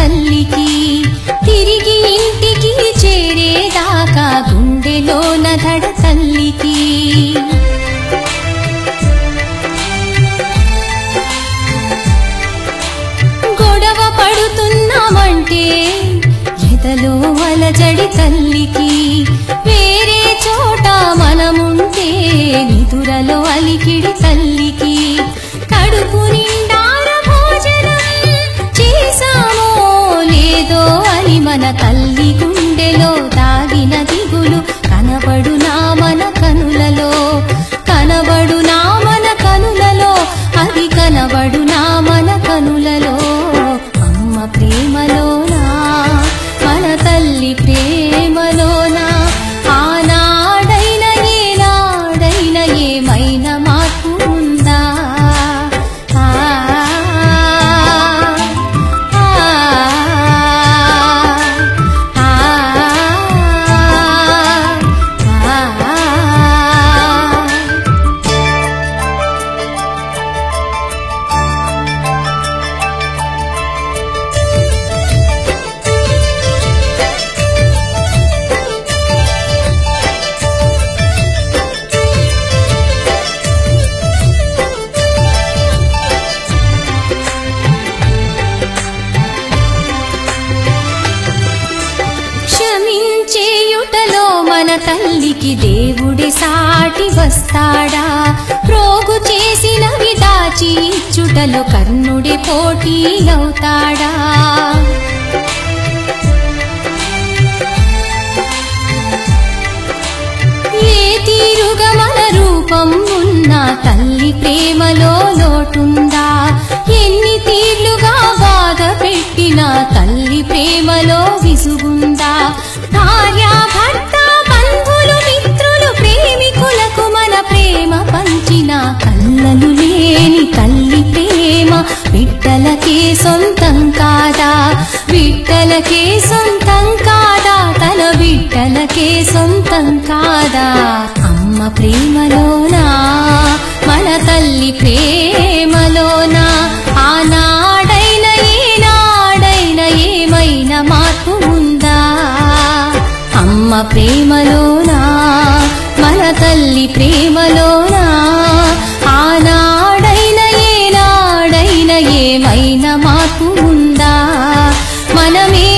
తల్లికి తిరిగి ఇంటికి చేరేదాకా గుండెలోన దడ తల్లికి గొడవ పడుతున్నామంటే ఎదలో అలజడి తల్లికి వేరే చోట మనముంటే నిదురలో అలికిడి తల్లికి కడుపు నిండార భోజనం చేసామో లేదో అని మన తల్లి గుండెలో దాగిన దిగులు కనబడునా మన కనులలో కనబడునా మన కనులలో అది కనబడునా మన కనులలో అమ్మ ప్రేమలోనా మన తల్లి ప్రేమలోనా ఆనాడైన ఏనాడైన ఏమైనా మార్పు ఉందా క్షమించేయుటలో మన తల్లికి దేవుడే సాటి వస్తాడా ప్రోగు చేసినవి దాచి ఇచ్చుటలో కర్ణుడే పోటీ అవుతాడా ఏ తీరుగా మన రూపం ఉన్న తల్లి ప్రేమలో లోటుందా ఎన్ని తీర్లుగా బాధ పెట్టిన తల్లి ప్రేమలో విసుగుందా భార్య భర్త బంధువులు మిత్రులు ప్రేమికులకు మన ప్రేమ పంచిన కళ్ళలు లేని తల్లి ప్రేమ బిడ్డలకే సొంతం కాదా బిడ్డలకే సొంతం కాదా తన బిడ్డలకే సొంతం కాదా అమ్మ ప్రేమలోనా మన తల్లి ప్రేమలోనా ఆనాడైన ఏనాడైన ఏమైనా మార్పు ఉందా అమ్మ ప్రేమలోనా మన తల్లి ప్రేమలోనా ఆనాడైన ఏనాడైన ఏమైనా మార్పు ఉందా మనమే